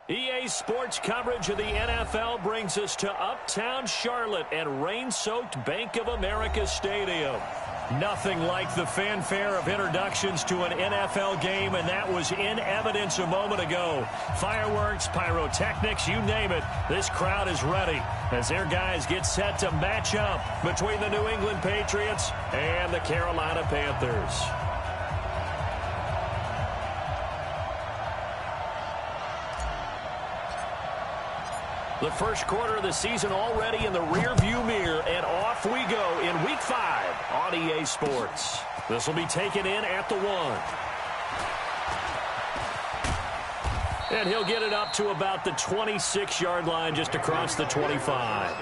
EA Sports coverage of the NFL brings us to Uptown Charlotte and rain-soaked Bank of America Stadium. Nothing like the fanfare of introductions to an NFL game, and that was in evidence a moment ago. Fireworks, pyrotechnics, you name it, this crowd is ready as their guys get set to match up between the New England Patriots and the Carolina Panthers. The first quarter of the season already in the rearview mirror, and off we go in Week 5 on EA Sports. This will be taken in at the 1. And he'll get it up to about the 26-yard line, just across the 25.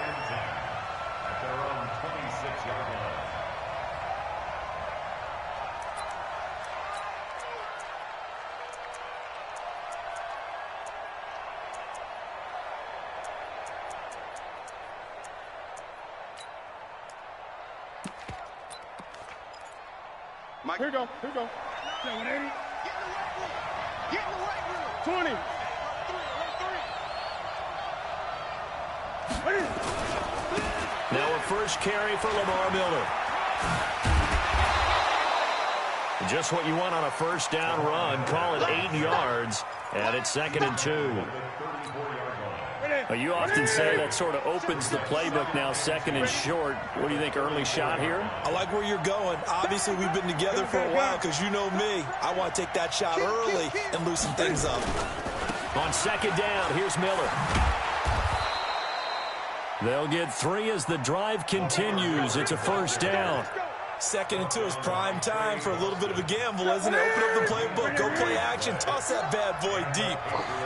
Here we go. Here we go. 180. Get in the right room. 20. Now a first carry for Lamar Miller. Just what you want on a first down run. Call it 8 yards, and it's 2nd and 2. You often say that sort of opens the playbook now, 2nd and short. What do you think, early shot here? I like where you're going. Obviously, we've been together for a while because you know me. I want to take that shot early and loosen things up. On 2nd down, here's Miller. They'll get 3 as the drive continues. It's a first down. 2nd and 2 is prime time for a little bit of a gamble, isn't it? Open up the playbook, go play action, toss that bad boy deep.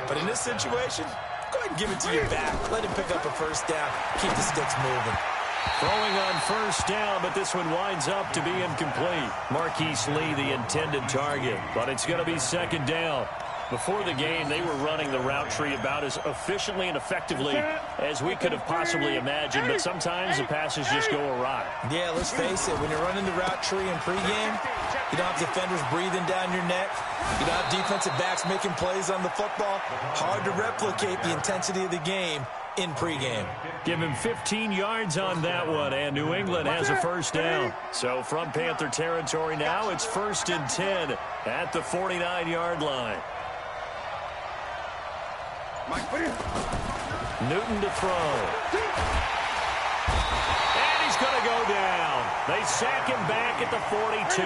But in this situation, go ahead and give it to your back. Let him pick up a first down. Keep the sticks moving. Throwing on first down, but this one winds up to be incomplete. Marquise Lee, the intended target, but it's going to be 2nd down. Before the game, they were running the route tree about as efficiently and effectively as we could have possibly imagined, but sometimes the passes just go awry. Yeah, let's face it, when you're running the route tree in pregame, you don't have defenders breathing down your neck. You don't have defensive backs making plays on the football. Hard to replicate the intensity of the game in pregame. Give him 15 yards on that one, and New England has a first down. So from Panther territory now, it's 1st and 10 at the 49-yard line. Newton to throw. And he's going to go down. They sack him back at the 42.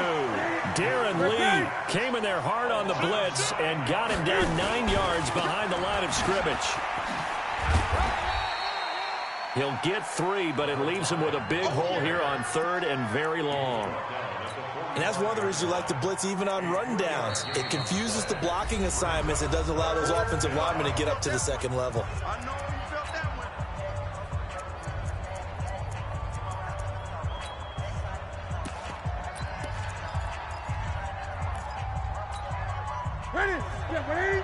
Darren Lee came in there hard on the blitz and got him down 9 yards behind the line of scrimmage. He'll get 3, but it leaves him with a big hole here on 3rd and very long. And that's one of the reasons you like to blitz even on rundowns. It confuses the blocking assignments. It doesn't allow those offensive linemen to get up to the 2nd level. Ready? Yeah, ready?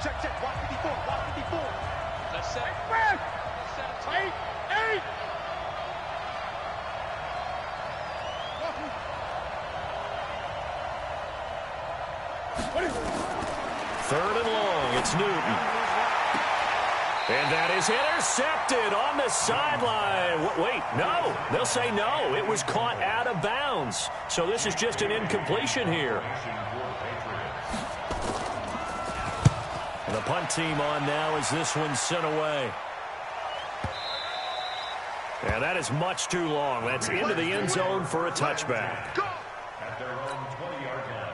Check, check. Watch 54. Watch 54. Let's set. Eight. Third and long, it's Newton. And that is intercepted on the sideline. Wait, no. They'll say no. It was caught out of bounds. So this is just an incompletion here. And the punt team on now as this one's sent away. And that is much too long. That's into the end zone for a touchback. At their own 20-yard line.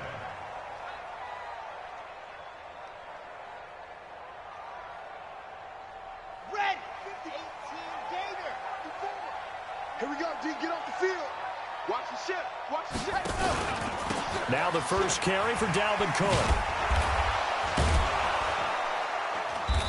Red 18 Gator. Here we go, D. Get off the field. Watch the ship. Watch the ship. Now the first carry for Dalvin Cook.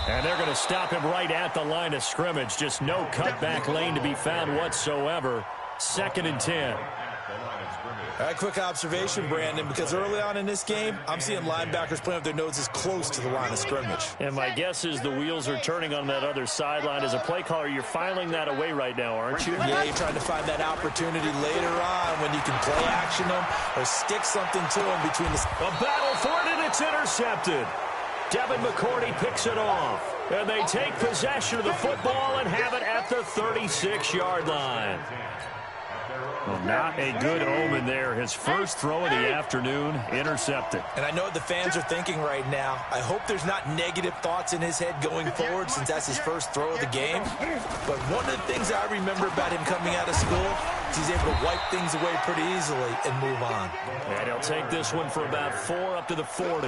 And they're going to stop him right at the line of scrimmage. Just no cutback lane to be found whatsoever. 2nd and 10. All right, quick observation, Brandon, because early on in this game, I'm seeing linebackers playing with their noses close to the line of scrimmage. And my guess is the wheels are turning on that other sideline. As a play caller, you're filing that away right now, aren't you? Yeah, you're trying to find that opportunity later on when you can play action them or stick something to them between the... A battle for it, and it's intercepted. Devin McCourty picks it off. And they take possession of the football and have it at the 36-yard line. Well, not a good omen there. His first throw of the afternoon intercepted. And I know what the fans are thinking right now. I hope there's not negative thoughts in his head going forward since that's his first throw of the game. But one of the things I remember about him coming out of school is he's able to wipe things away pretty easily and move on. And he'll take this one for about 4 up to the 40.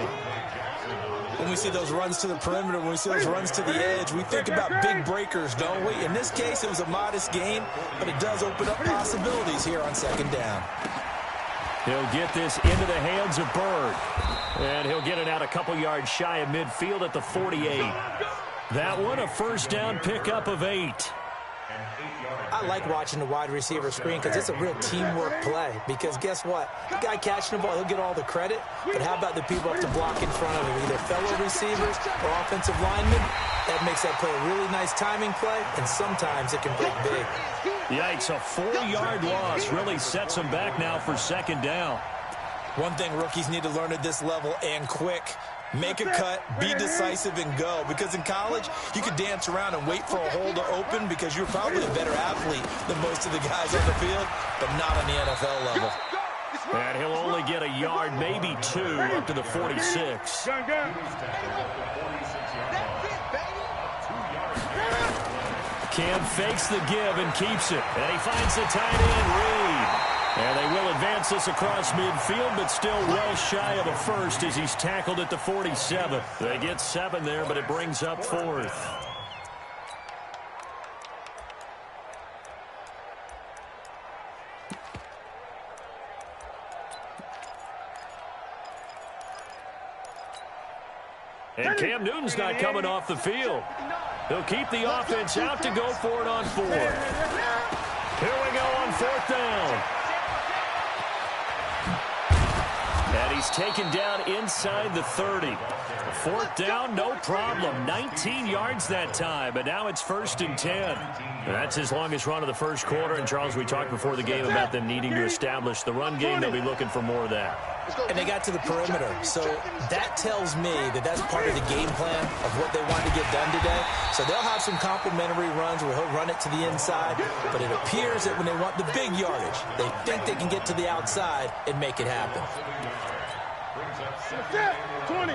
When we see those runs to the perimeter, when we see those runs to the edge, we think about big breakers, don't we? In this case, it was a modest gain, but it does open up possibilities here on second down. He'll get this into the hands of Bird. And he'll get it out a couple yards shy of midfield at the 48. That one, a first down pickup of 8. I like watching the wide receiver screen because it's a real teamwork play. Because guess what? The guy catching the ball, he'll get all the credit. But how about the people up to block in front of him? Either fellow receivers or offensive linemen. That makes that play a really nice timing play, and sometimes it can break big. Yikes, a 4-yard loss really sets him back now for second down. One thing rookies need to learn at this level, and quick. Make a cut, be decisive, and go. Because in college, you could dance around and wait for a hole to open because you're probably a better athlete than most of the guys on the field, but not on the NFL level. And he'll only get a yard, maybe 2, up to the 46. Cam fakes the give and keeps it. And he finds the tight end, Reed. And they will advance this across midfield, but still well shy of a first as he's tackled at the 47. They get 7 there, but it brings up 4th. And Cam Newton's not coming off the field. He'll keep the offense out to go for it on 4. Here we go on 4th down. And he's taken down inside the 30. 4th down, no problem. 19 yards that time, but now it's 1st and 10. That's his longest run of the first quarter. And, Charles, we talked before the game about them needing to establish the run game. They'll be looking for more of that. And they got to the perimeter. So that tells me that that's part of the game plan of what they want to get done today. So they'll have some complementary runs where he'll run it to the inside. But it appears that when they want the big yardage, they think they can get to the outside and make it happen. 20.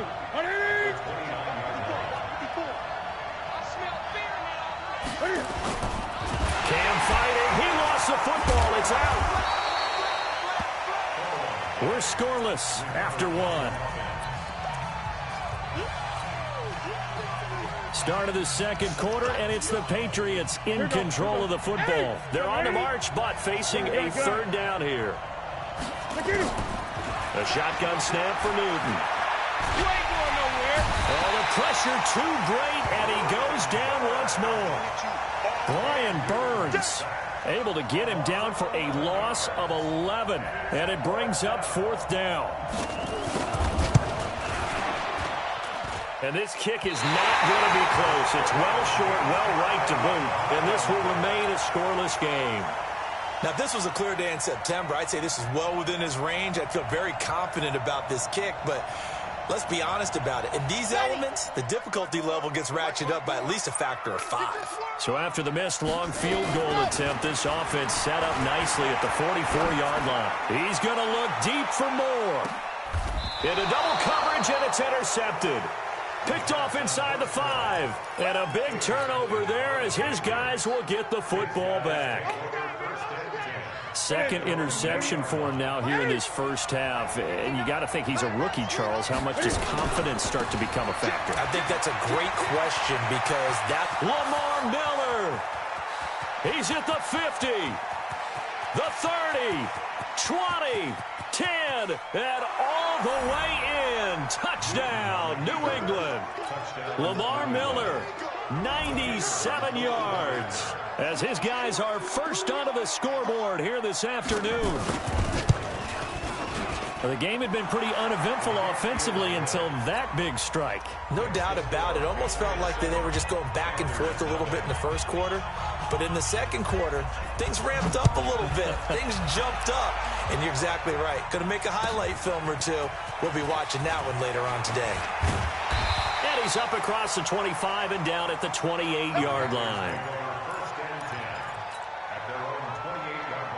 Cam fighting. He lost the football. It's out. We're scoreless after 1. Start of the second quarter, and it's the Patriots in control of the football. They're on the march, but facing a 3rd down here. A shotgun snap for Newton. You ain't going nowhere. Oh, the pressure too great, and he goes down once more. Brian Burns able to get him down for a loss of 11, and it brings up 4th down. And this kick is not going to be close. It's well short, well right to boot, and this will remain a scoreless game. Now, if this was a clear day in September, I'd say this is well within his range. I'd feel very confident about this kick, but let's be honest about it. In these elements, the difficulty level gets ratcheted up by at least a factor of 5. So after the missed long field goal attempt, this offense set up nicely at the 44-yard line. He's going to look deep for more. Into double coverage, and it's intercepted. Picked off inside the 5. And a big turnover there as his guys will get the football back. Second interception for him now here in this first half. And you got to think he's a rookie, Charles. How much does confidence start to become a factor? I think that's a great question because that... Lamar Miller. He's at the 50. The 30. 20. 10. And all the way in. Touchdown, New England. Lamar Miller, 97 yards. As his guys are first onto the scoreboard here this afternoon. Well, the game had been pretty uneventful offensively until that big strike. No doubt about it. Almost felt like they were just going back and forth a little bit in the first quarter. But in the second quarter, things ramped up a little bit. Things jumped up. And you're exactly right. Going to make a highlight film or two. We'll be watching that one later on today. plays up across the 25 and down at the 28-yard line. First and 10 at their own 28-yard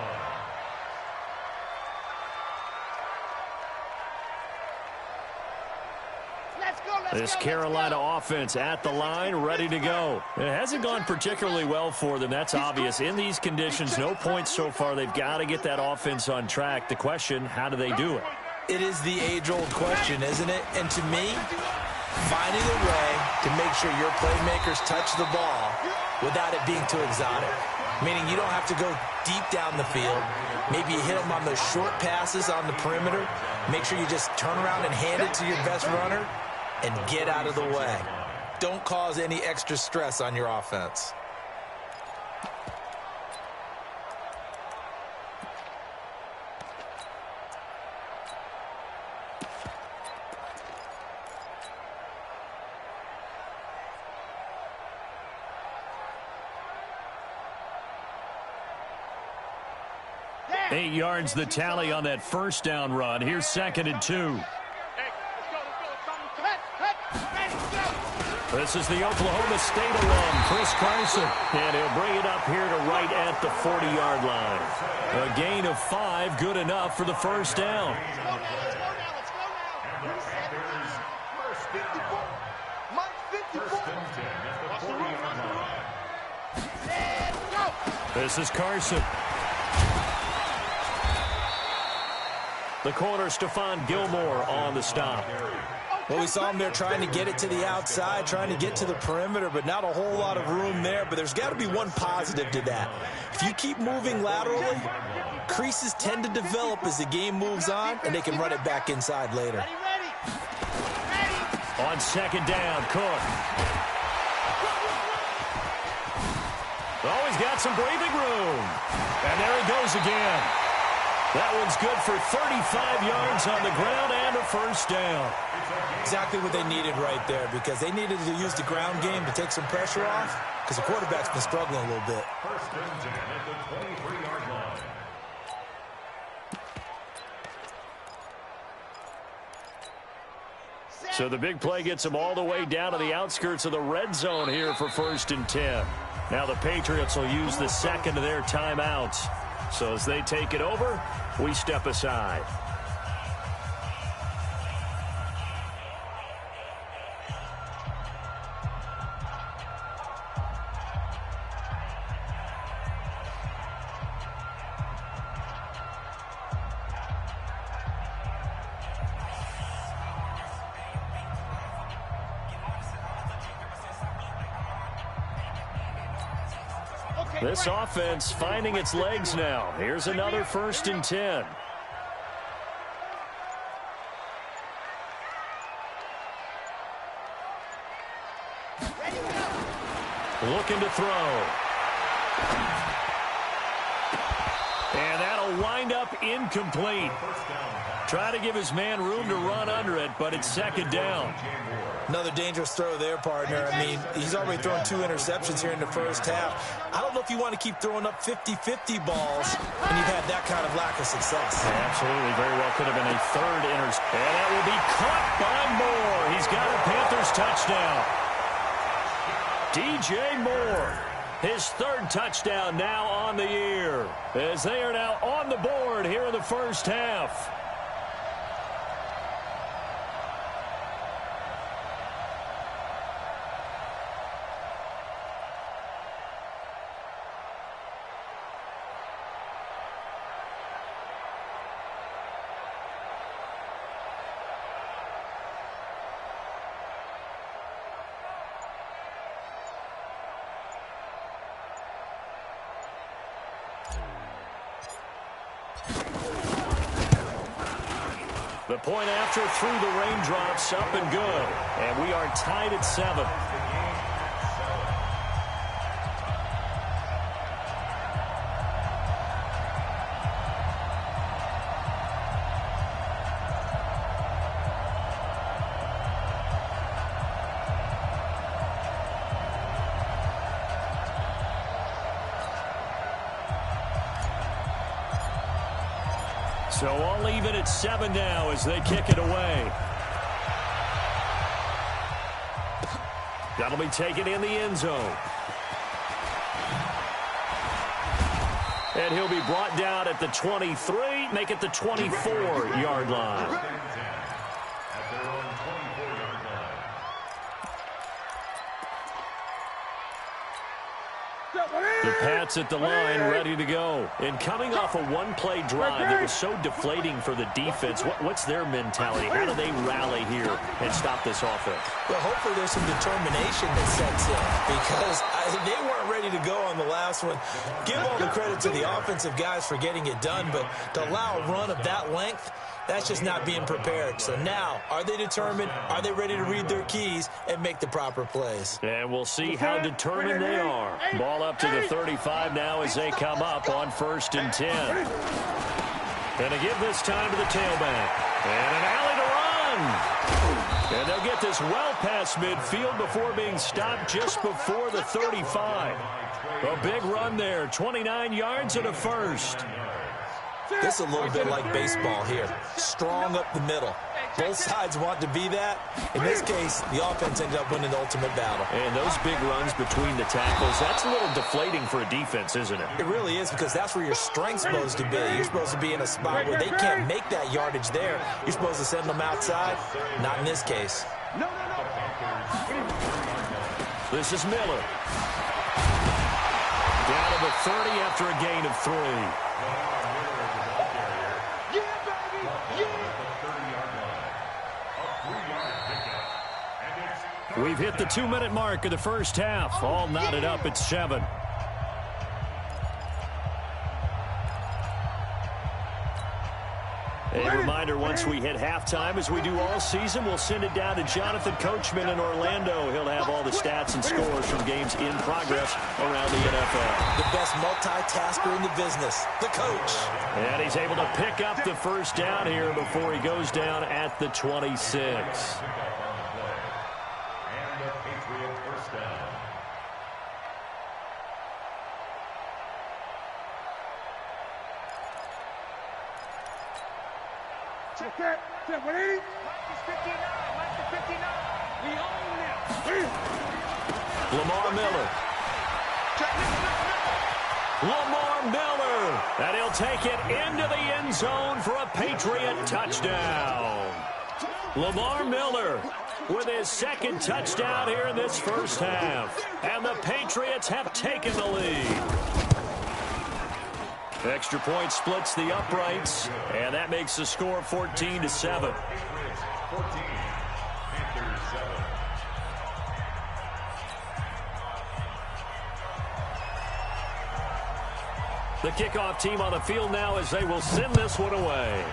line. This Carolina offense at the line, ready to go. It hasn't gone particularly well for them. That's obvious. In these conditions, no points so far. They've got to get that offense on track. The question, how do they do it? It is the age-old question, isn't it? And to me, finding a way to make sure your playmakers touch the ball without it being too exotic. Meaning you don't have to go deep down the field. Maybe you hit them on those short passes on the perimeter. Make sure you just turn around and hand it to your best runner and get out of the way. Don't cause any extra stress on your offense. Yeah. 8 yards the tally on that first down run. Here's 2nd and 2. This is the Oklahoma State alum, Chris Carson. And he'll bring it up here to right at the 40-yard line. A gain of 5, good enough for the first down. This is Carson. The corner, Stephon Gilmore, on the stop. Well, we saw him there trying to get it to the outside, trying to get to the perimeter, but not a whole lot of room there. But there's got to be one positive to that. If you keep moving laterally, creases tend to develop as the game moves on, and they can run it back inside later. On 2nd down, Cook. Oh, he's got some breathing room. And there he goes again. That one's good for 35 yards on the ground and a first down. Exactly what they needed right there, because they needed to use the ground game to take some pressure off, because the quarterback's been struggling a little bit. First and 10 at the 23-yard line. So the big play gets them all the way down to the outskirts of the red zone here for 1st and 10. Now the Patriots will use the second of their timeouts. So as they take it over, we step aside. This offense finding its legs now. Here's another 1st and 10. Looking to throw. And that'll wind up incomplete. Try to give his man room to run under it, but it's 2nd down. Another dangerous throw there, partner. I mean, he's already thrown 2 interceptions here in the first half. I don't know if you want to keep throwing up 50-50 balls when you've had that kind of lack of success. Yeah, absolutely. Very well could have been a 3rd interception. And that will be caught by Moore. He's got a Panthers touchdown. DJ Moore, his 3rd touchdown now on the year, as they are now on the board here in the first half. The point after through the raindrops, up and good. And we are tied at 7. So I'll leave it at 7 now as they kick it away. That'll be taken in the end zone. And he'll be brought down at the 23, make it the 24-yard line. The Pats at the line, ready to go. And coming off a one-play drive that was so deflating for the defense, what's their mentality? How do they rally here and stop this offense? Well, hopefully there's some determination that sets in because they weren't ready to go on the last one. Give all the credit to the offensive guys for getting it done, but to allow a run of that length, that's just not being prepared. So now, are they determined? Are they ready to read their keys and make the proper plays? And we'll see how determined they are. Ball up to the 35 now as they come up on 1st and 10. Gonna give this time to the tailback. And an alley to run. And they'll get this well past midfield before being stopped just before the 35. A big run there, 29 yards and a first. This is a little bit like baseball here. Strong up the middle. Both sides want to be that. In this case, the offense ended up winning the ultimate battle. And those big runs between the tackles, that's a little deflating for a defense, isn't it? It really is because that's where your strength's supposed to be. You're supposed to be in a spot where they can't make that yardage there. You're supposed to send them outside. Not in this case. This is Miller. Down to the 30 after a gain of 3. We've hit the 2-minute mark of the first half. All knotted up at 7. A reminder, once we hit halftime, as we do all season, we'll send it down to Jonathan Coachman in Orlando. He'll have all the stats and scores from games in progress around the NFL. The best multitasker in the business, the coach. And he's able to pick up the first down here before he goes down at the 26. Check that. Check what is? Minus 59. Minus 59. We own them. Lamar Miller. Lamar Miller. And he'll take it into the end zone for a Patriot touchdown. Lamar Miller with his second touchdown here in this first half. And the Patriots have taken the lead. Extra point splits the uprights, and that makes the score 14-7. The kickoff team on the field now as they will send this one away.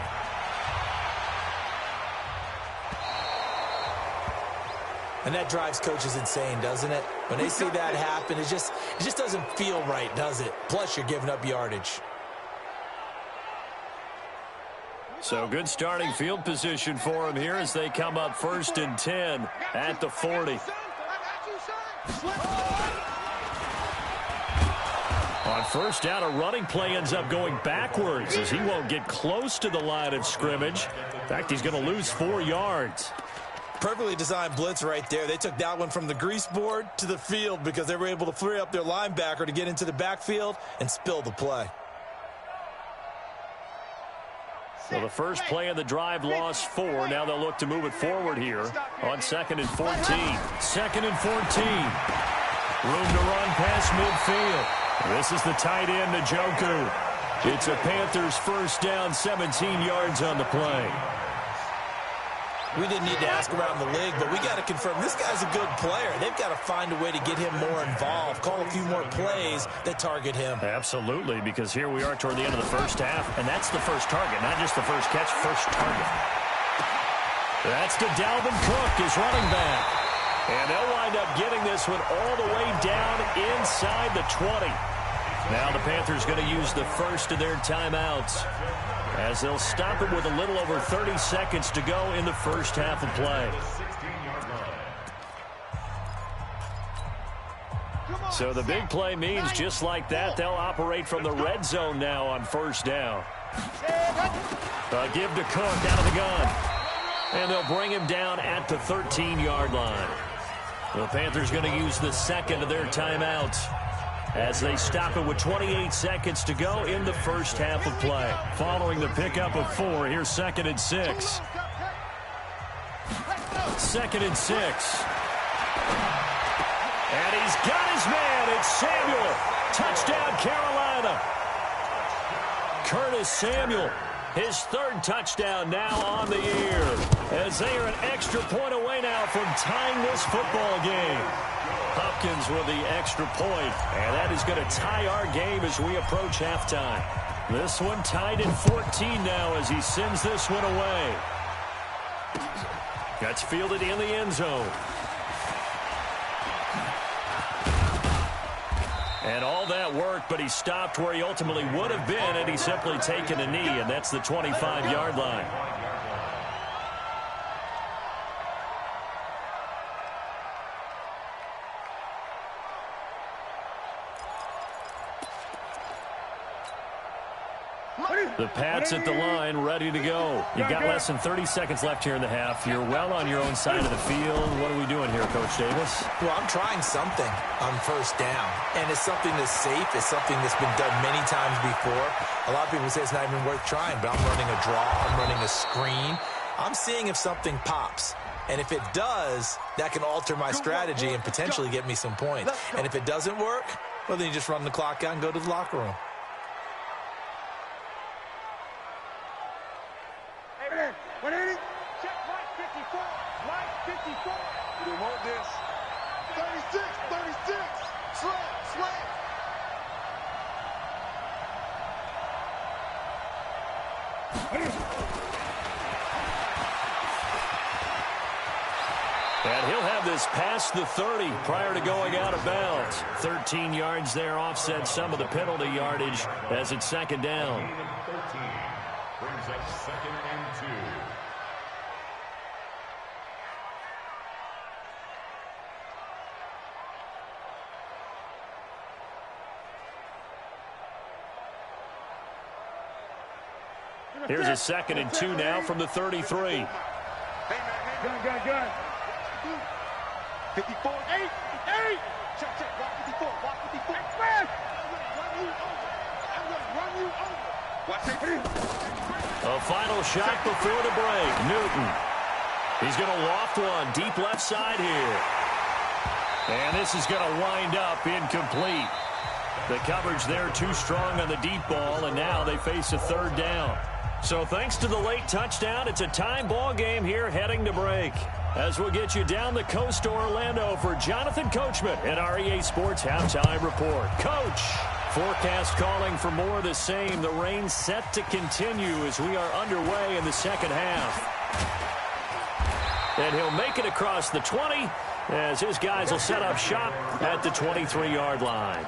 And that drives coaches insane, doesn't it? When they see that happen, it just doesn't feel right, does it? Plus, you're giving up yardage. So good starting field position for them here as they come up 1st and 10 at the 40. On first down, a running play ends up going backwards as he won't get close to the line of scrimmage. In fact, he's going to lose 4 yards. Perfectly designed blitz right there. They took that one from the grease board to the field because they were able to free up their linebacker to get into the backfield and spill the play. So the first play of the drive lost 4. Now they'll look to move it forward here on 2nd and 14. 2nd and 14. Room to run past midfield. This is the tight end, Njoku. It's a Panthers first down, 17 yards on the play. We didn't need to ask around the league, but we got to confirm this guy's a good player. They've got to find a way to get him more involved, call a few more plays that target him. Absolutely, because here we are toward the end of the first half, and that's the first target, not just the first catch, first target. That's to Dalvin Cook, his running back. And they'll wind up getting this one all the way down inside the 20. Now the Panthers going to use the first of their timeouts, as they'll stop it with a little over 30 seconds to go in the first half of play. So the big play means just like that, they'll operate from the red zone now on first down. A give to Cook out of the gun. And they'll bring him down at the 13-yard line. The Panthers going to use the second of their timeout as they stop it with 28 seconds to go in the first half of play. Following the pickup of 4, here's 2nd and 6. 2nd and 6. And he's got his man. It's Samuel. Touchdown, Carolina. Curtis Samuel, his 3rd touchdown now on the year, as they are an extra point away now from tying this football game. Hopkins with the extra point, and that is going to tie our game as we approach halftime. This one tied at 14 now as he sends this one away. That's fielded in the end zone. And all that work, but he stopped where he ultimately would have been had he simply taken a knee, and that's the 25-yard line. The Pats at the line, ready to go. You've got less than 30 seconds left here in the half. You're well on your own side of the field. What are we doing here, Coach Davis? Well, I'm trying something on first down, and it's something that's safe. It's something that's been done many times before. A lot of people say it's not even worth trying, but I'm running a draw. I'm running a screen. I'm seeing if something pops. And if it does, that can alter my strategy and potentially get me some points. And if it doesn't work, well, then you just run the clock out and go to the locker room. Check Mike 54. Mike 54. We want this. 36, 36. Slam. And he'll have this past the 30 prior to going out of bounds. 13 yards there, offset some of the penalty yardage as it's 2nd down. 13 brings up 2nd and 2. Here's a 2nd and 2 now from the 33. Gun. 54. 8. Check. Walk 54. I'm going to run you over. Watch it. A final shot before the break. Newton. He's going to loft one deep left side here. And this is going to wind up incomplete. The coverage there too strong on the deep ball, and now they face a 3rd down. So thanks to the late touchdown, it's a time ball game here heading to break. As we'll get you down the coast to Orlando for Jonathan Coachman at our EA Sports Halftime Report. Coach, forecast calling for more of the same. The rain set to continue as we are underway in the second half. And he'll make it across the 20 as his guys will set up shop at the 23-yard line.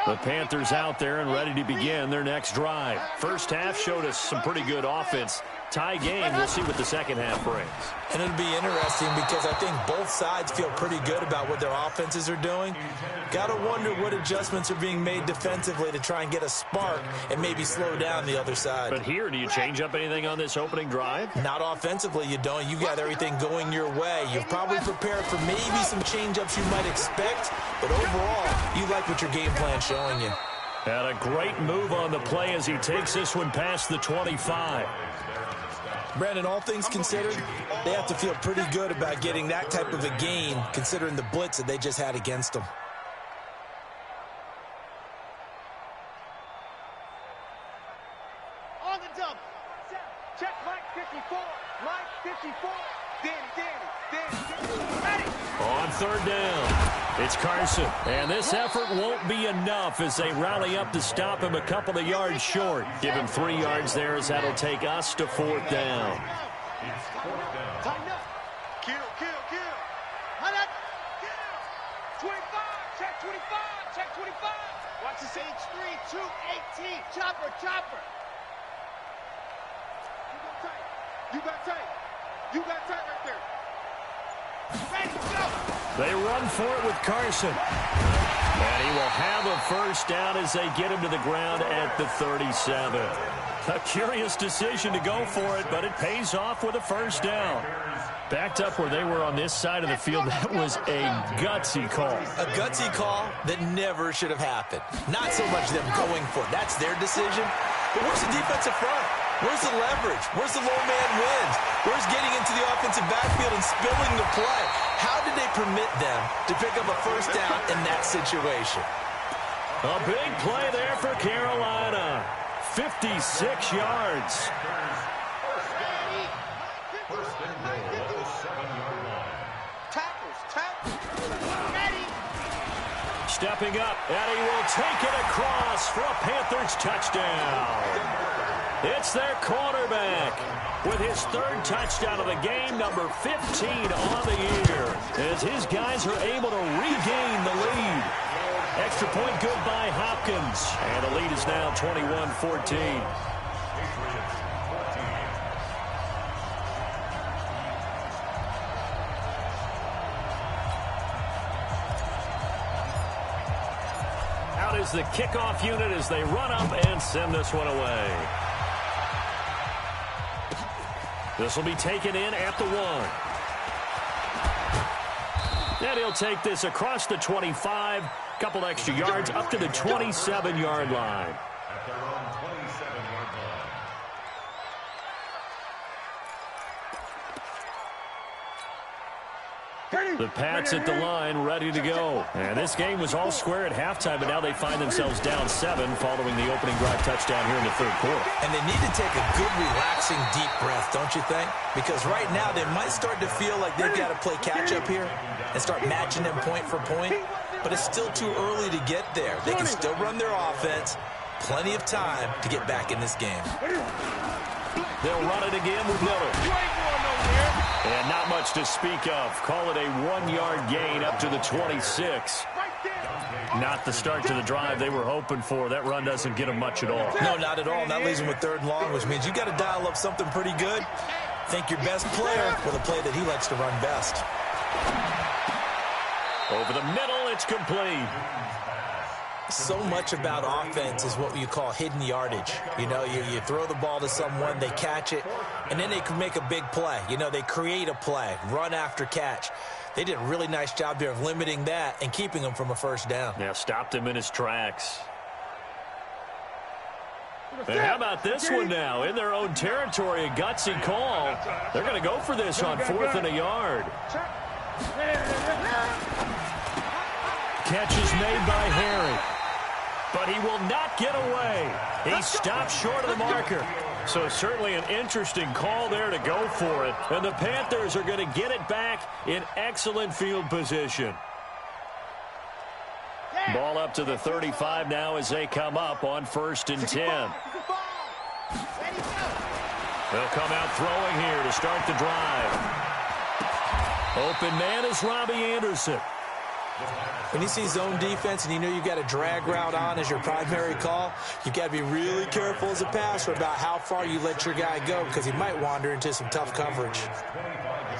The Panthers out there and ready to begin their next drive. First half showed us some pretty good offense. Tie game, we'll see what the second half brings. And it'll be interesting because I think both sides feel pretty good about what their offenses are doing. Got to wonder what adjustments are being made defensively to try and get a spark and maybe slow down the other side. But here, do you change up anything on this opening drive? Not offensively, you don't. You got everything going your way. You've probably prepared for maybe some change-ups you might expect, but overall, you like what your game plan's showing you. And a great move on the play as he takes this one past the 25. Brandon, all things considered, they have to feel pretty good about getting that type of a gain, considering the blitz that they just had against them. On the double. Check Mike 54. Mike 54. Danny. Ready. On 3rd down, it's Carson. And this effort won't be enough as they rally up to stop him a couple of yards short. Give him 3 yards there as that'll take us to 4th down. Tighten up. Kill. High up. Kill. 25. Check 25. Watch this H3, 218. Chopper. You got tight right there. Ready, go. They run for it with Carson. And he will have a first down as they get him to the ground at the 37. A curious decision to go for it, but it pays off with a first down. Backed up where they were on this side of the field, that was a gutsy call. A gutsy call that never should have happened. Not so much them going for it. That's their decision. But where's the defensive front? Where's the leverage? Where's the low man wins? Where's getting into the offensive backfield and spilling the play? How did they permit them to pick up a first down in that situation? A big play there for Carolina. 56 yards. Stepping up, and he will take it across for a Panthers touchdown. It's their quarterback with his third touchdown of the game, number 15 on the year, as his guys are able to regain the lead. Extra point good by Hopkins, and the lead is now 21-14. Is the kickoff unit as they run up and send this one away. This will be taken in at the 1. And he'll take this across the 25, couple extra yards up to the 27-yard line. At their own 27-yard line. The Pats at the line, ready to go. And this game was all square at halftime, but now they find themselves down 7 following the opening drive touchdown here in the third quarter. And they need to take a good, relaxing, deep breath, don't you think? Because right now they might start to feel like they've got to play catch-up here and start matching them point for point. But it's still too early to get there. They can still run their offense. Plenty of time to get back in this game. They'll run it again with Miller. And not much to speak of. Call it a 1-yard gain up to the 26. Not the start to the drive they were hoping for. That run doesn't get them much at all. No, not at all. And that leaves them with 3rd and long, which means you got to dial up something pretty good. Think your best player with a play that he likes to run best. Over the middle, it's complete. So much about offense is what you call hidden yardage. You know, you throw the ball to someone, they catch it, and then they can make a big play. You know, they create a play, run after catch. They did a really nice job there of limiting that and keeping him from a first down. Yeah, stopped him in his tracks. And how about this one now? In their own territory, a gutsy call. They're going to go for this on 4th and a yard. Catch is made by Harry. But he will not get away. He stopped short of the marker. So certainly an interesting call there to go for it. And the Panthers are going to get it back in excellent field position. Ball up to the 35 now as they come up on 1st and 10. They'll come out throwing here to start the drive. Open man is Robbie Anderson. When you see zone defense and you know you've got a drag route on as your primary call, you've got to be really careful as a passer about how far you let your guy go because he might wander into some tough coverage.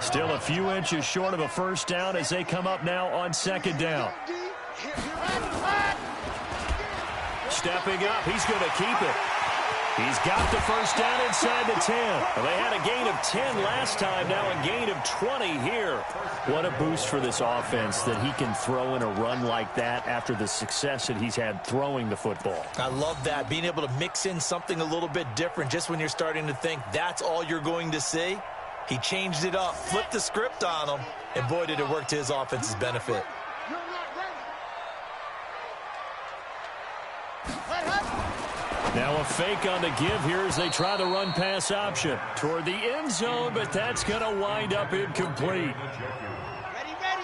Still a few inches short of a first down as they come up now on 2nd down. Stepping up, he's going to keep it. He's got the first down inside the 10. Well, they had a gain of 10 last time, now a gain of 20 here. What a boost for this offense that he can throw in a run like that after the success that he's had throwing the football. I love that, being able to mix in something a little bit different just when you're starting to think that's all you're going to see. He changed it up, flipped the script on him, and boy, did it work to his offense's benefit. Now a fake on the give here as they try the run-pass option toward the end zone, but that's going to wind up incomplete.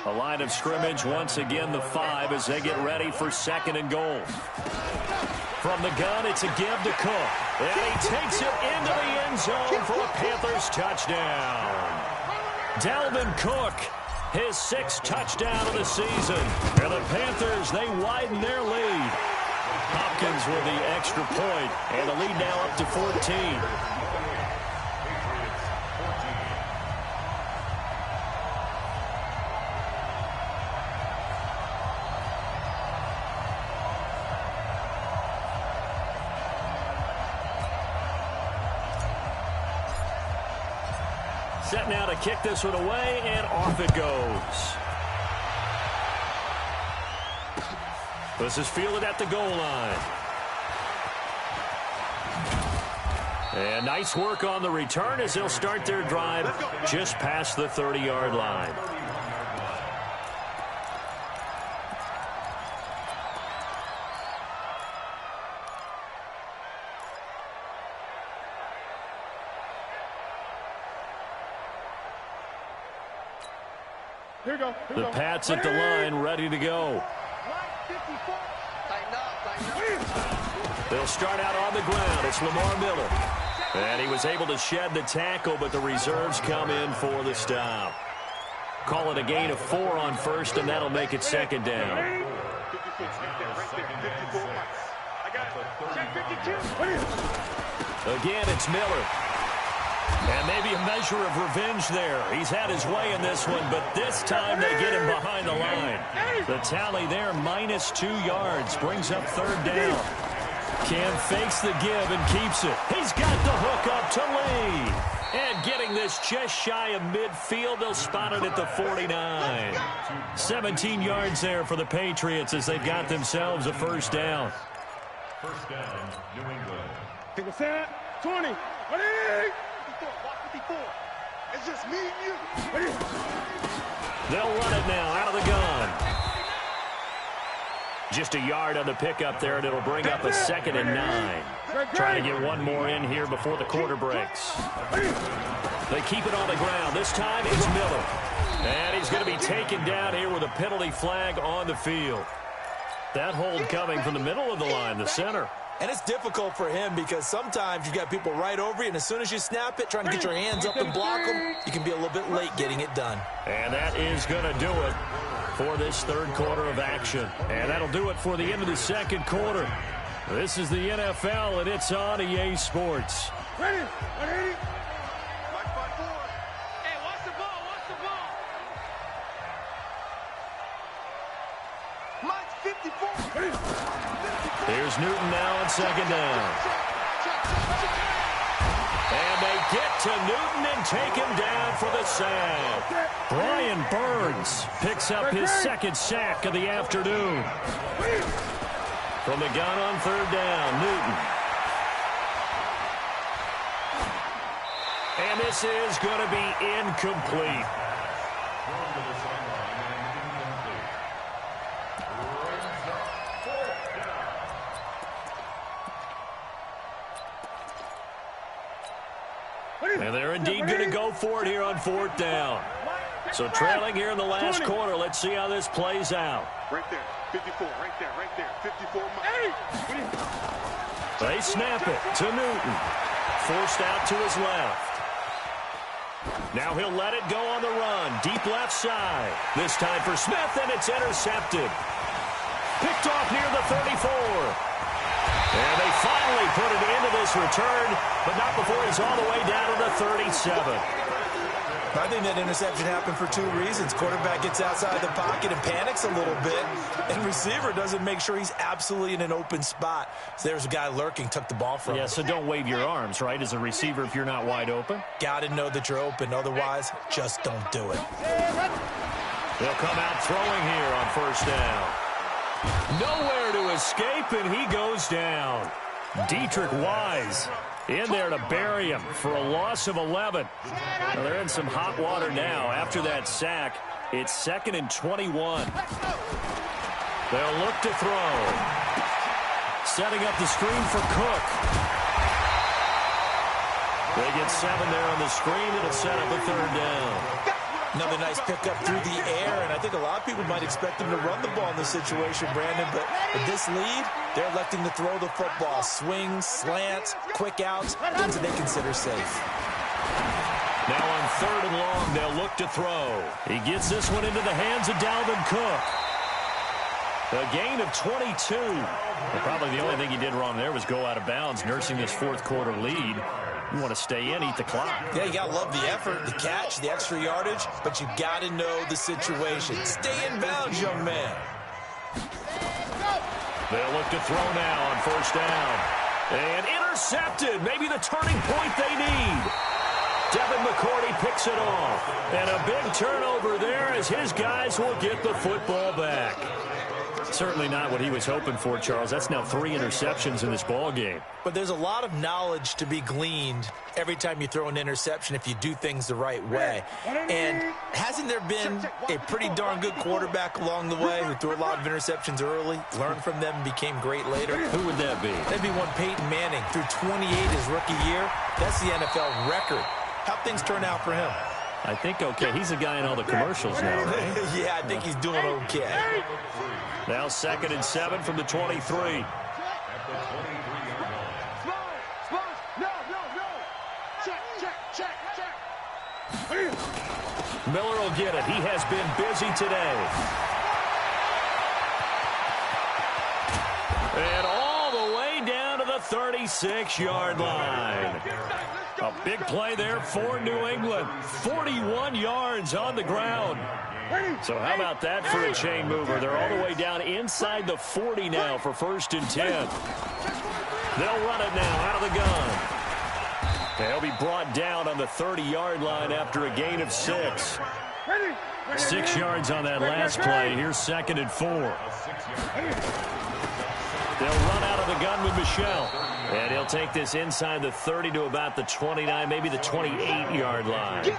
A line of scrimmage, once again the 5 as they get ready for 2nd and goal. From the gun, it's a give to Cook. And he takes it into the end zone for a Panthers touchdown. Dalvin Cook, his 6th touchdown of the season. And the Panthers, they widen their lead. Hopkins with the extra point, and the lead now up to 14. Set now to kick this one away, and off it goes. This is fielded at the goal line. And nice work on the return as they'll start their drive just past the 30-yard line. The Pats at the line, ready to go. They'll start out on the ground. It's Lamar Miller. And he was able to shed the tackle, but the reserves come in for the stop. Call it a gain of 4 on first, and that'll make it second down. Again, it's Miller. And maybe a measure of revenge there. He's had his way in this one, but this time they get him behind the line. The tally there, minus 2 yards, brings up third down. Cam fakes the give and keeps it. He's got the hook up to Lee. And getting this just shy of midfield, they'll spot it at the 49. 17 yards there for the Patriots as they've got themselves a first down. First down, New England. Take a set. 20. 54. It's just me and you. They'll run it now out of the gun. Just a yard on the pickup there, and it'll bring up a 2nd and 9. Trying to get one more in here before the quarter breaks. They keep it on the ground. This time it's Miller. And he's going to be taken down here with a penalty flag on the field. That hold coming from the middle of the line, the center. And it's difficult for him because sometimes you've got people right over you, and as soon as you snap it, trying to get your hands up and block them, you can be a little bit late getting it done. And that is going to do it for this third quarter of action. And that'll do it for the end of the second quarter. This is the NFL, and it's on EA Sports. Ready? 180. Mike 5-4. Hey, watch the ball. Mike 54. Here's Newton now on second down. And they get to Newton and take him down for the sack. Brian Burns picks up his second sack of the afternoon. From the gun on third down, Newton. And this is going to be incomplete. And they're indeed going to go for it here on fourth down. So trailing here in the last quarter. Let's see how this plays out. Right there. 54. Right there. 54. They snap it to Newton. Forced out to his left. Now he'll let it go on the run. Deep left side. This time for Smith, and it's intercepted. Picked off near the 34. And they finally put it into this return, but not before he's all the way down to the 37. I think that interception happened for 2 reasons. Quarterback gets outside the pocket and panics a little bit, and receiver doesn't make sure he's absolutely in an open spot. So there's a guy lurking, took the ball from him. Yeah, so don't wave your arms, right, as a receiver if you're not wide open. Got to know that you're open. Otherwise, just don't do it. They'll come out throwing here on first down. Nowhere to escape, and he goes down. Dietrich Wise in there to bury him for a loss of 11. Well, they're in some hot water now. After that sack, it's 2nd and 21. They'll look to throw. Setting up the screen for Cook. They get 7 there on the screen. It'll set up a third down. Another nice pickup through the air, and I think a lot of people might expect him to run the ball in this situation, Brandon, but with this lead, they're electing to throw the football. Swings, slants, quick outs, things that they consider safe. Now on 3rd and long, they'll look to throw. He gets this one into the hands of Dalvin Cook. A gain of 22. Well, probably the only thing he did wrong there was go out of bounds, nursing this fourth quarter lead. You want to stay in, eat the clock. Yeah, you got to love the effort, the catch, the extra yardage, but you got to know the situation. Stay in bounds, young man. They'll look to throw now on first down. And intercepted. Maybe the turning point they need. Devin McCourty picks it off. And a big turnover there as his guys will get the football back. Certainly not what he was hoping for, Charles. That's now 3 interceptions in this ball game. But there's a lot of knowledge to be gleaned every time you throw an interception if you do things the right way. And hasn't there been a pretty darn good quarterback along the way who threw a lot of interceptions early, learned from them, and became great later? Who would that be? That'd be one Peyton Manning. Threw 28 his rookie year. That's the NFL record. How'd things turn out for him? I think okay. He's a guy in all the commercials now, right? Yeah, I think he's doing okay. Now 2nd and 7 from the 23. Miller will get it. He has been busy today. And all the way down to the 36-yard line. A big play there for New England. 41 yards on the ground. So how about that for a chain mover? They're all the way down inside the 40 now for 1st and 10. They'll run it now out of the gun. They'll be brought down on the 30-yard line after a gain of 6. 6 yards on that last play. Here's 2nd and 4. They'll run out of the gun with Michel. And he'll take this inside the 30 to about the 29, maybe the 28-yard line.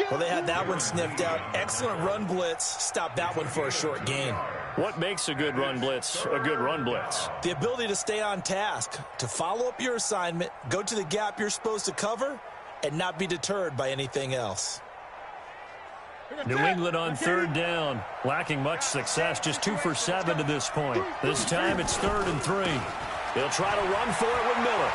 Well, they had that one sniffed out. Excellent run blitz. Stopped that one for a short gain. What makes a good run blitz a good run blitz? The ability to stay on task, to follow up your assignment, go to the gap you're supposed to cover, and not be deterred by anything else. New England on 3rd down, lacking much success, just 2 for 7 to this point. This time it's 3rd and 3. They'll try to run for it with Miller.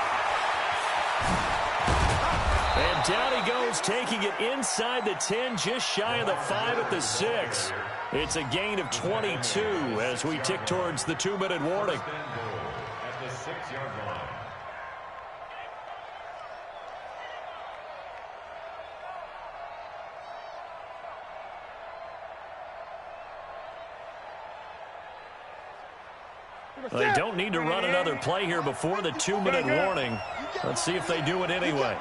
And down he goes, taking it inside the 10, just shy of the 5 at the 6. It's a gain of 22 as we tick towards the 2-minute warning. At the 6-yard line. They don't need to run another play here before the 2-minute warning. Let's see if they do it anyway.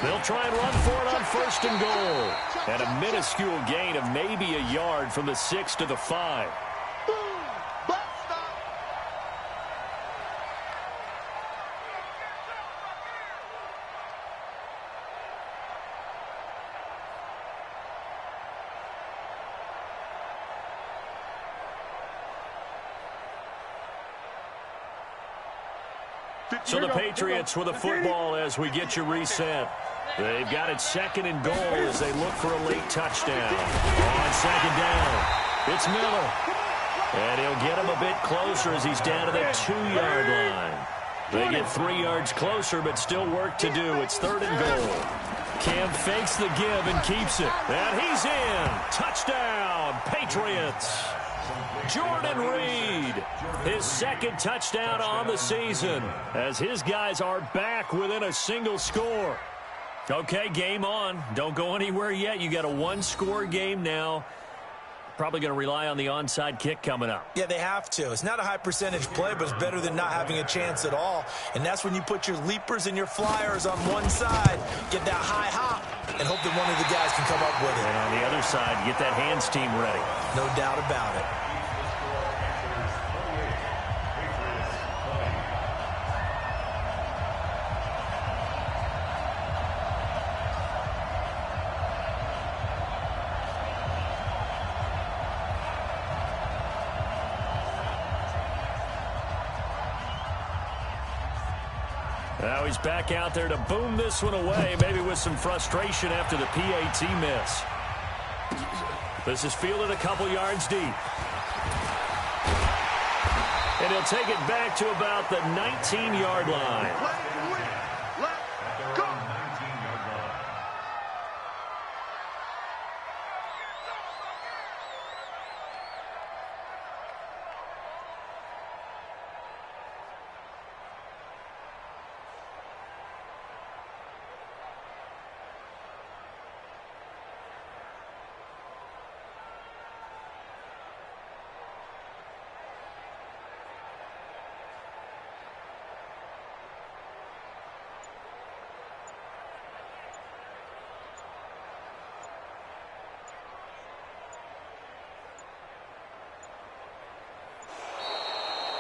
They'll try and run for it on 1st and goal. And a minuscule gain of maybe a yard from the 6 to the 5. So the Patriots with a football as we get you reset. They've got it 2nd and goal as they look for a late touchdown. On 2nd down, it's Miller. And he'll get him a bit closer as he's down to the 2-yard line. They get 3 yards closer, but still work to do. It's 3rd and goal. Cam fakes the give and keeps it. And he's in. Touchdown, Patriots. Jordan Reed, his 2nd touchdown on the season as his guys are back within a single score. Okay, game on. Don't go anywhere yet. You got a 1-score game now. Probably going to rely on the onside kick coming up. Yeah, they have to. It's not a high percentage play, but it's better than not having a chance at all. And that's when you put your leapers and your flyers on one side, get that high hop, and hope that one of the guys can come up with it. And on the other side, get that hands team ready. No doubt about it. Now he's back out there to boom this one away, maybe with some frustration after the PAT miss. This is fielded a couple yards deep. And he'll take it back to about the 19-yard line.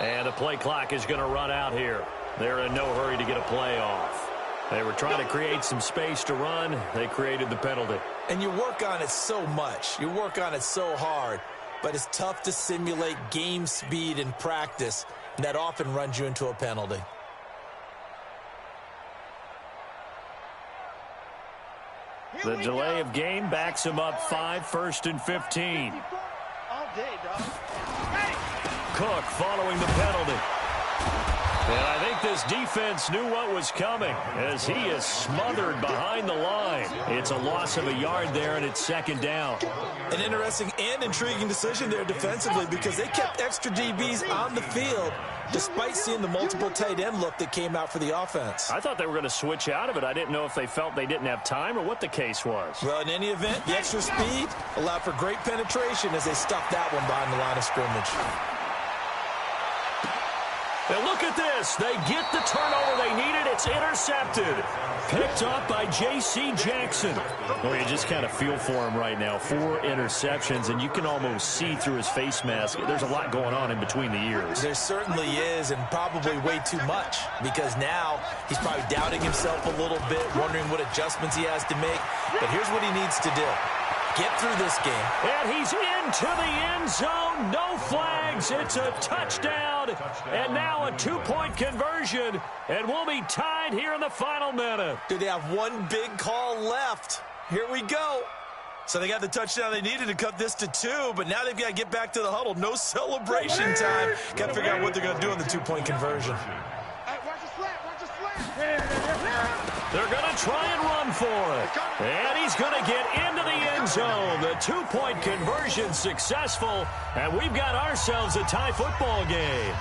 And the play clock is going to run out here. They're in no hurry to get a play off. They were trying to create some space to run. They created the penalty. And you work on it so much. You work on it so hard. But it's tough to simulate game speed in practice. And that often runs you into a penalty. The delay of game backs him up 5, 1st and 15. All day, dog. Cook following the penalty. And I think this defense knew what was coming as he is smothered behind the line. It's a loss of a yard there, and it's 2nd down. An interesting and intriguing decision there defensively because they kept extra DBs on the field despite seeing the multiple tight end look that came out for the offense. I thought they were going to switch out of it. I didn't know if they felt they didn't have time or what the case was. Well, in any event, the extra speed allowed for great penetration as they stuffed that one behind the line of scrimmage. And look at this. They get the turnover they needed. It's intercepted. Picked up by J.C. Jackson. Well, you just kind of feel for him right now. 4 interceptions, and you can almost see through his face mask. There's a lot going on in between the ears. There certainly is, and probably way too much, because now he's probably doubting himself a little bit, wondering what adjustments he has to make. But here's what he needs to do. Get through this game. And he's into the end zone. No flags. It's a touchdown. And now a 2-point conversion. And we'll be tied here in the final minute. Do they have one big call left? Here we go. So they got the touchdown they needed to cut this to 2, but now they've got to get back to the huddle. No celebration time. Got to figure out what they're going to do on the 2-point conversion. Hey, watch the slant. Watch the slant. They're going to try and run for it. And he's going to get into the end zone. The 2-point conversion successful. And we've got ourselves a tie football game.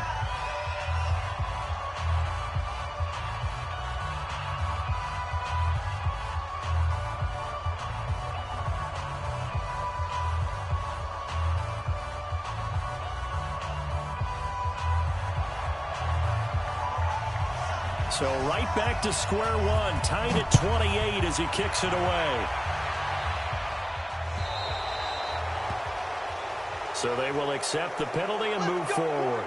So right back to square one, tied at 28 as he kicks it away. So they will accept the penalty and move forward.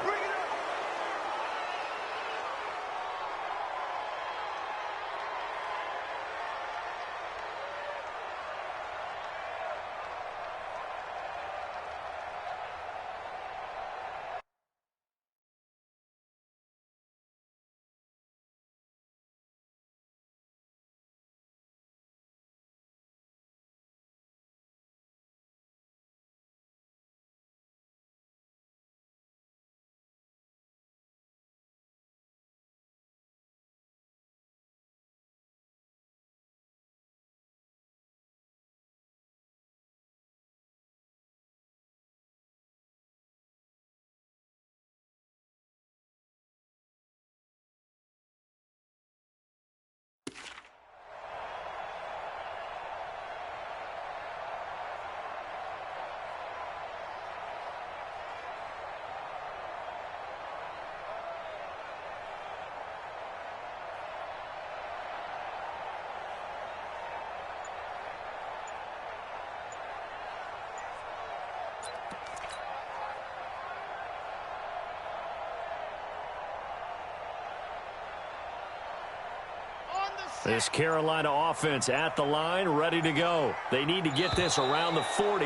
This Carolina offense at the line, ready to go. They need to get this around the 40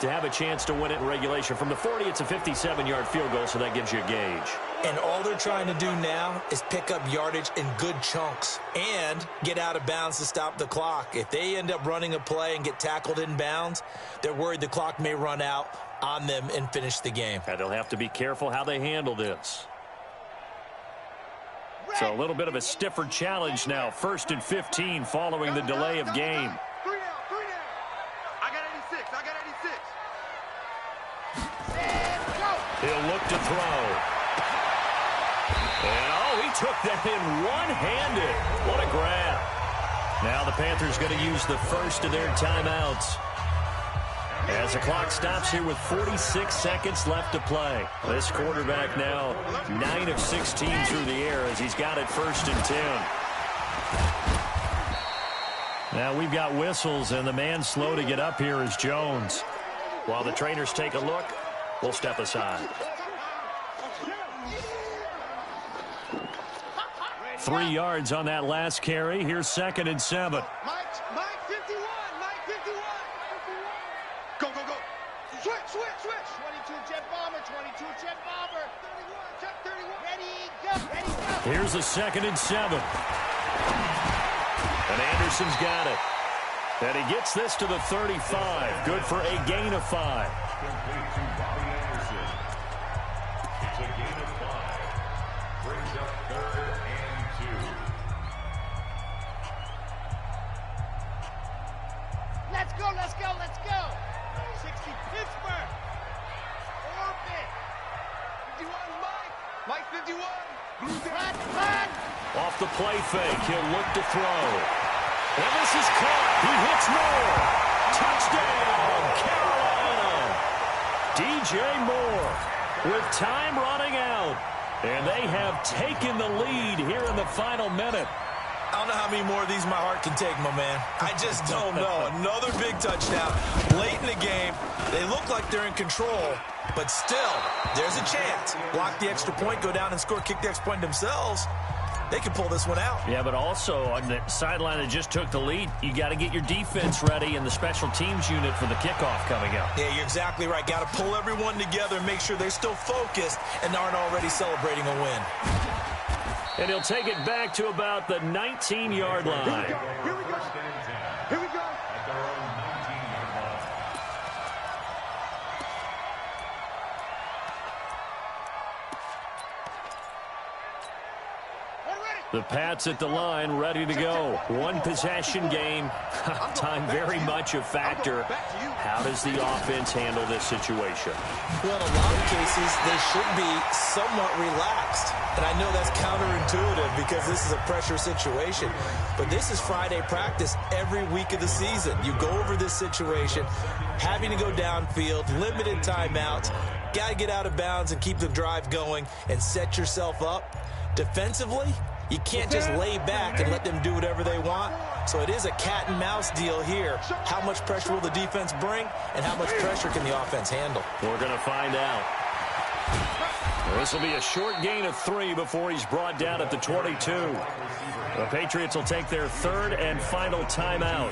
to have a chance to win it in regulation. From the 40, it's a 57-yard field goal, so that gives you a gauge. And all they're trying to do now is pick up yardage in good chunks and get out of bounds to stop the clock. If they end up running a play and get tackled in bounds, they're worried the clock may run out on them and finish the game. And they'll have to be careful how they handle this. So a little bit of a stiffer challenge now. 1st and 15 following the delay of game. 3 down. I got 86. And go. He'll look to throw. And, oh, he took that in one-handed. What a grab. Now the Panthers going to use the first of their timeouts. As the clock stops here with 46 seconds left to play. This quarterback now 9 of 16 through the air as he's got it 1st and 10. Now we've got whistles, and the man slow to get up here is Jones. While the trainers take a look, we'll step aside. 3 yards on that last carry. Here's 2nd and 7. Mike 51. Mike 51. Go, go, go. Switch. 22 jet bomber. 22 jet bomber. 31. Jet 31. Ready, go. Here's the 2nd and 7. And Anderson's got it. And he gets this to the 35. Good for a gain of 5. Complete to Bobby Anderson. It's a gain of 5. Brings up 3rd and 2. Let's go. 60 Pittsburgh. Orbit. 51 Mike 51. Run. Off the play fake, he'll look to throw. And this is caught. He hits Moore. Touchdown, Carolina. DJ Moore with time running out. And they have taken the lead here in the final minute. I don't know how many more of these my heart can take, my man. I just don't know. Another big touchdown. Late in the game, they look like they're in control, but still, there's a chance. Block the extra point, go down and score, kick the extra point themselves. They can pull this one out. Yeah, but also on the sideline that just took the lead, you got to get your defense ready and the special teams unit for the kickoff coming up. Yeah, you're exactly right. Got to pull everyone together and make sure they're still focused and aren't already celebrating a win. And he'll take it back to about the 19-yard line. Here we go. At their own 19-yard line. The Pats at the line, ready to go. One possession game. Time very much a factor. How does the offense handle this situation? Well, in a lot of cases, they should be somewhat relaxed. And I know that's counterintuitive because this is a pressure situation. But this is Friday practice every week of the season. You go over this situation, having to go downfield, limited timeouts, got to get out of bounds and keep the drive going and set yourself up. Defensively, you can't just lay back and let them do whatever they want. So it is a cat and mouse deal here. How much pressure will the defense bring, and how much pressure can the offense handle? We're going to find out. This will be a short gain of 3 before he's brought down at the 22. The Patriots will take their 3rd and final timeout,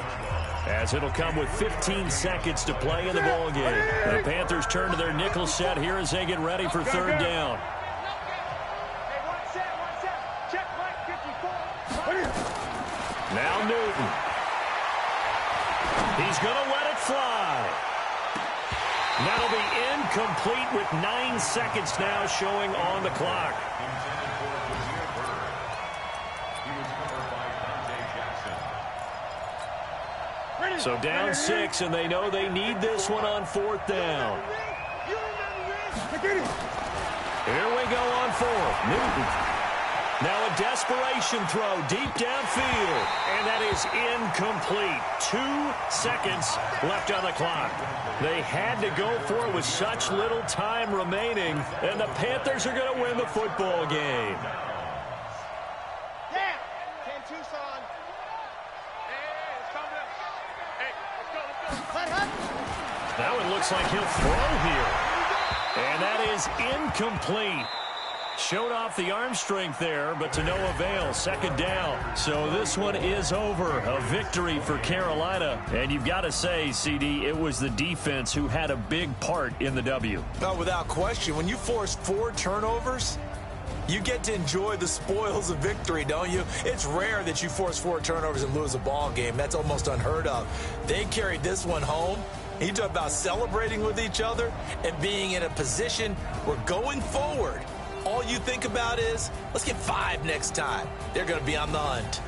as it'll come with 15 seconds to play in the ballgame. The Panthers turn to their nickel set here as they get ready for 3rd down. Now Newton. He's going to let it fly. That'll be incomplete with 9 seconds now showing on the clock. So down 6, and they know they need this one on 4th down. Here we go on 4th. Newton. Now a desperation throw deep downfield, and that is incomplete. 2 seconds left on the clock. They had to go for it with such little time remaining, and the Panthers are going to win the football game. Yeah, 10 Tucson. Hey, it's coming up. Hey, let's go. Now it looks like he'll throw here, and that is incomplete. Showed off the arm strength there, but to no avail. 2nd down. So this one is over. A victory for Carolina. And you've got to say, CD, it was the defense who had a big part in the W. No, without question. When you force 4 turnovers, you get to enjoy the spoils of victory, don't you? It's rare that you force 4 turnovers and lose a ball game. That's almost unheard of. They carried this one home. You talk about celebrating with each other and being in a position where going forward, all you think about is, let's get 5 next time. They're going to be on the hunt.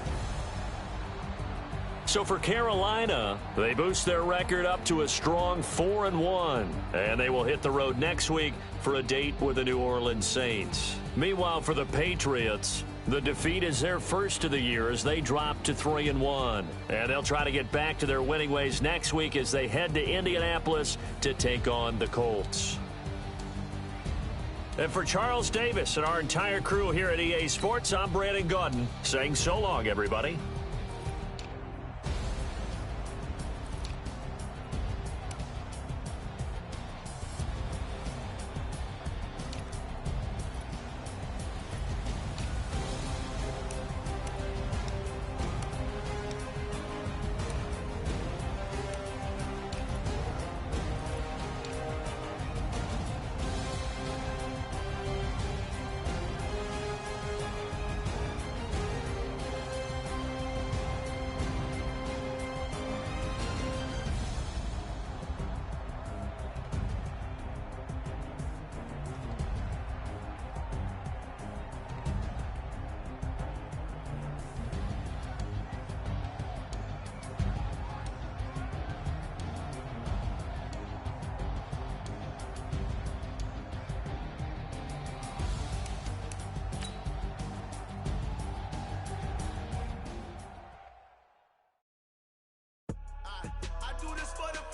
So for Carolina, they boost their record up to a strong 4-1. And they will hit the road next week for a date with the New Orleans Saints. Meanwhile, for the Patriots, the defeat is their first of the year as they drop to 3-1. And they'll try to get back to their winning ways next week as they head to Indianapolis to take on the Colts. And for Charles Davis and our entire crew here at EA Sports, I'm Brandon Gaudin saying so long, everybody.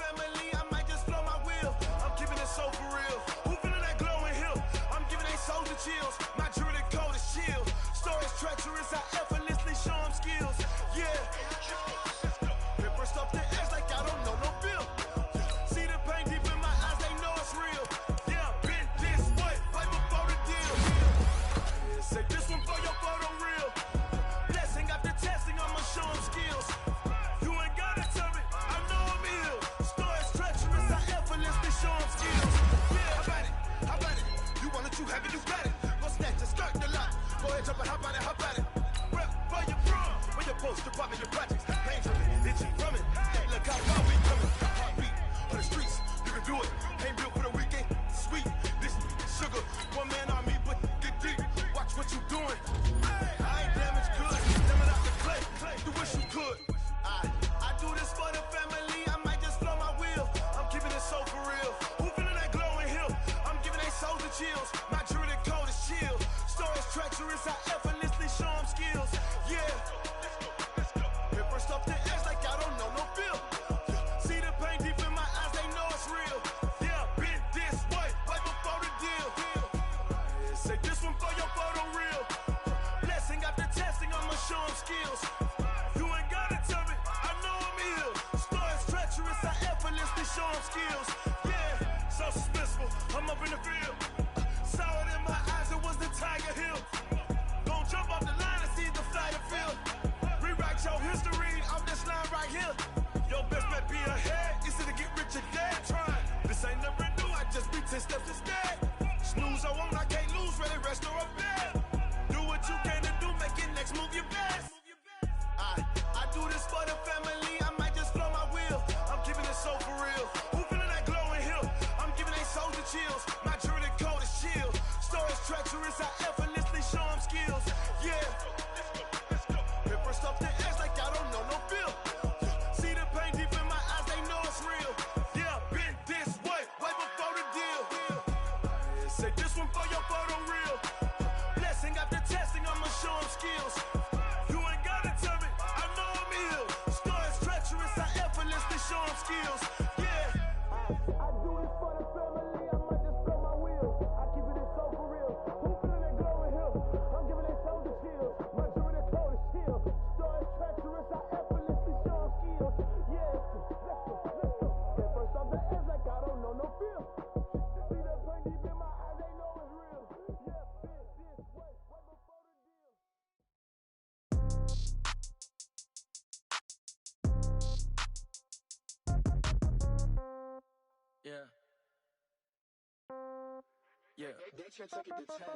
family, I might just flow my wheel. I'm keeping it so for real. Who feeling that glowing hill? I'm giving they souls the chills. My jewelry code is chill. Stories treacherous, I effortlessly show them skills. Yeah. Paper stuff the edge like I don't know no bill. See the pain deep in my eyes, they know it's real. Yeah, been this way, right before the deal. Yeah, say this one for your photo real. Blessing after testing, I'ma show them skills. You ain't gotta tell me, I know I'm ill. Stories treacherous, I effortlessly show them skills. Yeah, how about it? How about it? You want it, you have it, you got it. Go snatch it, start the lot. Go ahead, jump it, how about it, how about it? Rep for your prom, for your poster, pop in your projects. Pain from it, itching from it. Look how far we coming. Heartbeat on the streets, you can do it. Ain't built for the weekend, sweet. This sugar, one man on me, but get deep. Watch what you doing. I ain't damaged goods, damn it out the clay. You wish you could. I do this for the family, I might just flow my wheel. I'm keeping it so for real. Who feeling that glowing hill? I'm giving they souls the chills. My jewelry code is chill. Stories treacherous, I effortlessly show them skills. Yeah. Paper stuff the edge like I don't know no bill. See the pain deep in my eyes, they know it's real. Yeah, been this way, right before the deal. Yeah, say this one for your photo real. Blessing after testing, I'ma show them skills. You ain't gotta tell me, I know I'm ill. Stories treacherous, I effortlessly show them skills. Yeah, so suspenseful, I'm up in the field. Saw it in my eyes, it was the Tiger Hill. Gon' jump off the line and see the flight of field. Rewrite your history off this line right here. Your best bet be ahead, easy to get rich or dead. Trying, this ain't never new, I just be 10 steps instead. Snooze I won't, I can't lose, ready, rest or a bed. Do what you can to do, make your next move your best. I do this for the family, I might just flow my wheel. I'm keeping it so for real. Who feeling that glowing hill? I'm giving they souls the chills. My jewelry code is chill. Stories treacherous, I effortlessly show them skills. Yeah. Paper stuff the edge like I don't know no bill. See the pain deep in my eyes, they know it's real. Yeah, been this way, right before the deal. Yeah, say this one for your photo real. Blessing after testing, I'ma show them skills. You ain't gotta tell me, I know I'm ill. Stories treacherous, I effortlessly show them skills. Yeah. I do this for the family, I might just blow my wheel. I keep it so for real. Who feeling that glowing hill? I'm giving they souls the chills. My jewelry code is chill. Stories treacherous, I effortlessly show them skills. Yeah, let's go. At first off the edge like I don't know no feel. See that pain deep in my eyes, they know it's real. Yeah, been this way, right before the deal. Yeah. Yeah.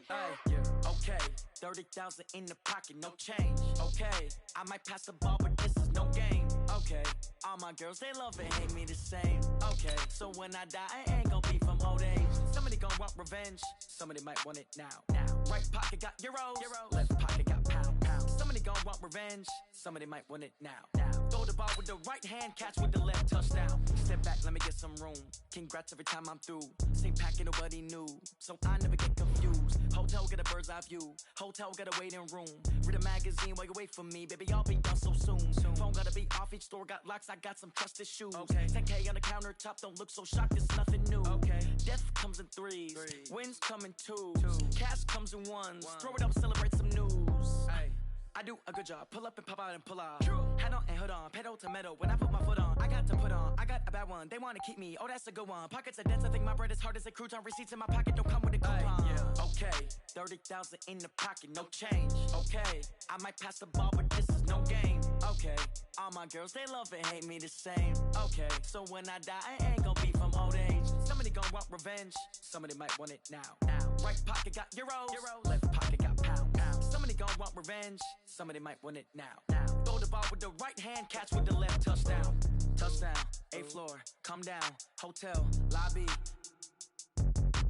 Hey, yeah. Okay. 30,000 in the pocket, no change. Okay. I might pass the ball, but this is no game. Okay. All my girls, they love and hate me the same. Okay. So when I die, I ain't gonna be from old age. Somebody gonna want revenge. Somebody might want it now. Right pocket got euros. Left pocket got pounds. Somebody gonna want revenge. Somebody might want it now. Throw the ball with the right hand, catch with the left, touchdown. Step back, let me get some room. Congrats every time I'm through. Same packet, nobody new. So I never get confused. Hotel get a bird's eye view. Hotel get a waiting room. Read a magazine while you wait for me. Baby, I'll be done so soon. Phone gotta be off, each store got locks. I got some trusted shoes. Okay. 10K on the countertop, don't look so shocked, it's nothing new. Okay. Death comes in threes. Wins come in twos. Cash comes in ones. Throw it up, celebrate some news. Hey. I do a good job, pull up and pop out and pull off. Hat on and hood on, pedal to metal. When I put my foot on, I got to put on. I got a bad one, they wanna keep me. Oh, that's a good one. Pockets are dense, I think my bread is hard as a crouton. Receipts in my pocket don't come with a coupon. Yeah. Okay, 30,000 in the pocket, no change. Okay, I might pass the ball, but this is no game. Okay, all my girls, they love and hate me the same. Okay, so when I die, I ain't gonna be from old age. Somebody gonna want revenge, somebody might want it now. Right pocket got euros. Left pocket got pounds. Somebody gonna want revenge, somebody might want it now. Throw the ball with the right hand, catch with the left, touchdown. Touchdown, 8th floor, come down, hotel, lobby.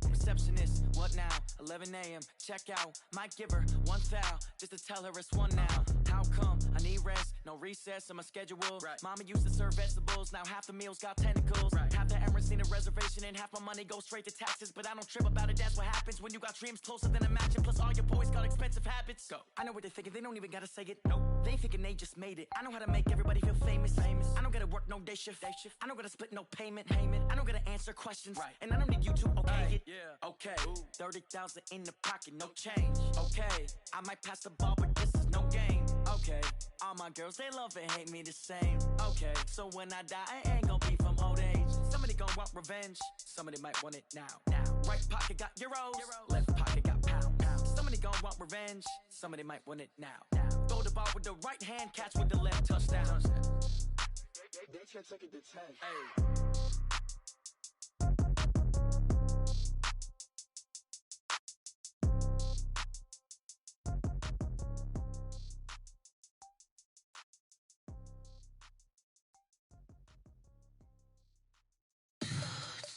Receptionist, what now? 11 a.m., check out. Might give her one foul, just to tell her it's one now. How come? I need rest, no recess in my schedule. Right. Mama used to serve vegetables, now half the meals got tentacles. Right. Half the Emirates seen a reservation and half my money goes straight to taxes. But I don't trip about it, that's what happens when you got dreams closer than a matching. Plus all your boys got expensive habits. Go. I know what they're thinking, they don't even gotta say it. Nope. They thinking they just made it. I know how to make everybody feel famous. I don't gotta work no day shift. I don't gotta split no payment. I don't gotta answer questions. Right. And I don't need you to okay it. Yeah. Okay. 30,000 in the pocket, no change. Okay. I might pass the ball, but this is no game. Okay. All my girls, they love and hate me the same. Okay. So when I die, I ain't gonna be from old age. Somebody gon' want revenge. Somebody might want it now. Right pocket got euros. Left pocket got pounds. Somebody gon' want revenge. Somebody might want it now. Throw the ball with the right hand, catch with the left, touchdown. They can't take it to 10. Hey.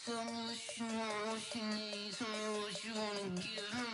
Tell me what you want, what you need. Tell me what you wanna give me.